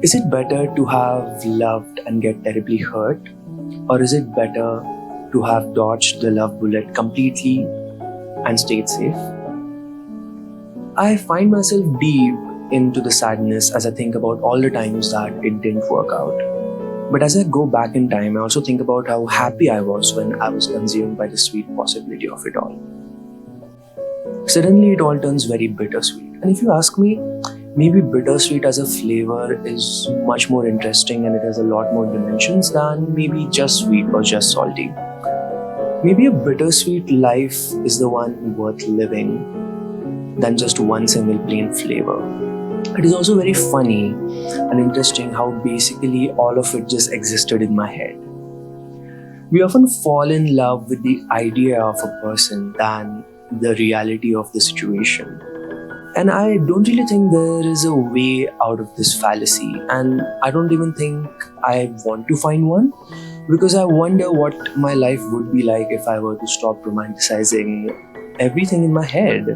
Is it better to have loved and get terribly hurt? Or is it better to have dodged the love bullet completely and stayed safe? I find myself deep into the sadness as I think about all the times that it didn't work out. But as I go back in time, I also think about how happy I was when I was consumed by the sweet possibility of it all. Suddenly, it all turns very bittersweet. And if you ask me, maybe bittersweet as a flavor is much more interesting and it has a lot more dimensions than maybe just sweet or just salty. Maybe a bittersweet life is the one worth living than just one single plain flavor. It is also very funny and interesting how basically all of it just existed in my head. We often fall in love with the idea of a person than the reality of the situation. And I don't really think there is a way out of this fallacy, and I don't even think I want to find one, because I wonder what my life would be like if I were to stop romanticizing everything in my head.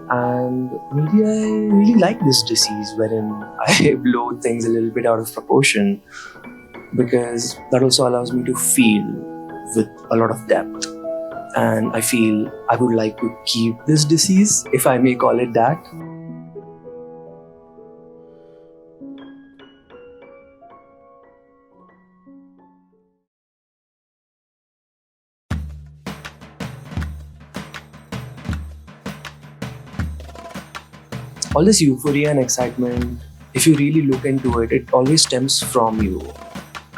And maybe I really like this disease wherein I blow things a little bit out of proportion, because that also allows me to feel with a lot of depth. And I feel I would like to keep this disease, if I may call it that. All this euphoria and excitement, if you really look into it, it always stems from you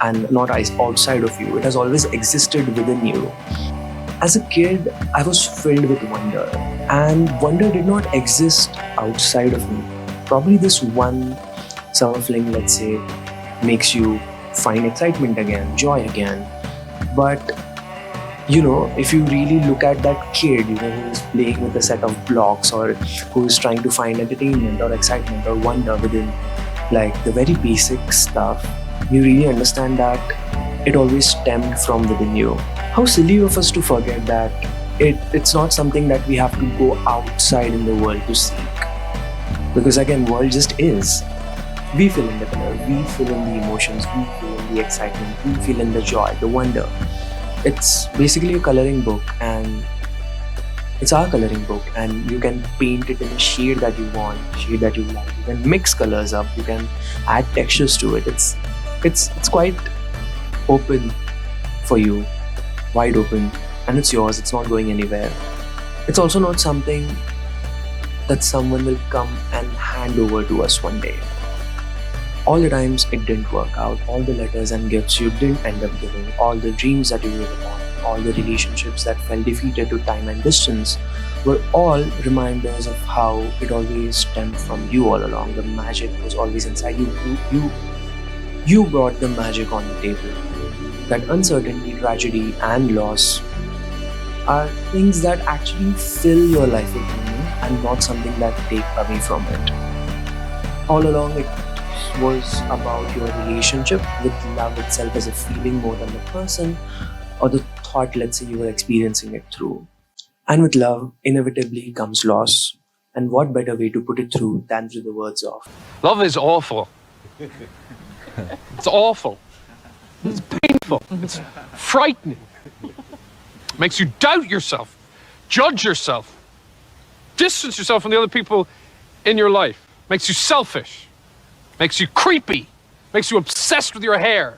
and not outside of you. It has always existed within you. As a kid, I was filled with wonder, and wonder did not exist outside of me. Probably this one summer fling, let's say, makes you find excitement again, joy again. But if you really look at that kid, who is playing with a set of blocks or who is trying to find entertainment or excitement or wonder within like the very basic stuff, you really understand that it always stemmed from within you. How silly of us to forget that it's not something that we have to go outside in the world to seek. Because again, world just is. We fill in the color, we fill in the emotions, we fill in the excitement, we fill in the joy, the wonder. It's basically a coloring book, and it's our coloring book, and you can paint it in a shade that you want, shade that you like. You can mix colors up, you can add textures to it. It's quite open for you, wide open, and it's yours. It's not going anywhere. It's also not something that someone will come and hand over to us one day. All the times it didn't work out, all the letters and gifts you didn't end up giving, all the dreams that you gave upon, all the relationships that fell defeated to time and distance were all reminders of how it always stemmed from you all along. The magic was always inside you. You brought the magic on the table. That uncertainty, tragedy, and loss are things that actually fill your life with meaning and not something that take away from it. All along, it was about your relationship with love itself as a feeling more than the person or the thought, let's say, you were experiencing it through. And with love, inevitably comes loss. And what better way to put it through than through the words of love is awful. It's awful. It's painful. It's frightening. Makes you doubt yourself, judge yourself, distance yourself from the other people in your life. Makes you selfish. Makes you creepy. Makes you obsessed with your hair.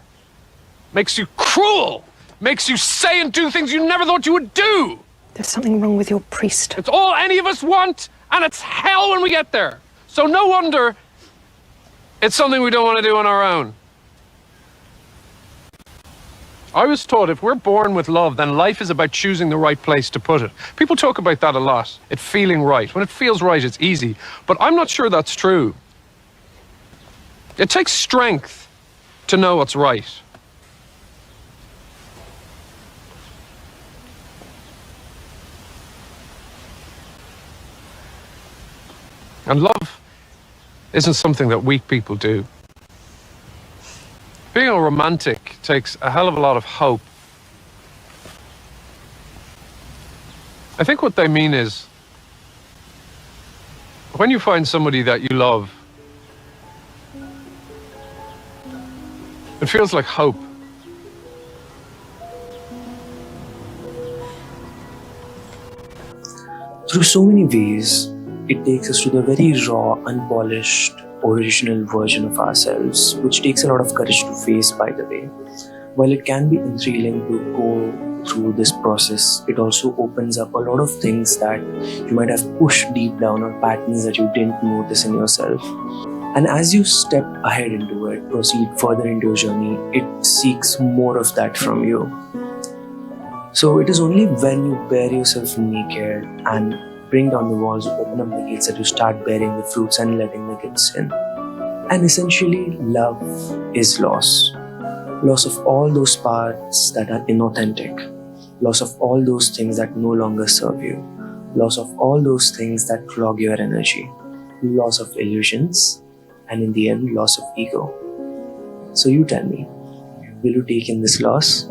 Makes you cruel. Makes you say and do things you never thought you would do. There's something wrong with your priest. It's all any of us want, and it's hell when we get there. So no wonder it's something we don't want to do on our own. I was taught if we're born with love, then life is about choosing the right place to put it. People talk about that a lot, it feeling right. When it feels right, it's easy. But I'm not sure that's true. It takes strength to know what's right. And love isn't something that weak people do. Being a romantic takes a hell of a lot of hope. I think what they mean is, when you find somebody that you love, It feels like hope. Through so many ways, it takes us to the very raw, unpolished, original version of ourselves, which takes a lot of courage to face, by the way. While it can be thrilling to go through this process, it also opens up a lot of things that you might have pushed deep down, or patterns that you didn't notice in yourself. And as you step ahead into it, proceed further into your journey, it seeks more of that from you. So it is only when you bare yourself naked and bring down the walls, open up the gates, that you start bearing the fruits and letting the gifts in. And essentially, love is loss. Loss of all those parts that are inauthentic. Loss of all those things that no longer serve you. Loss of all those things that clog your energy. Loss of illusions. And in the end, loss of ego. So you tell me, will you take in this loss?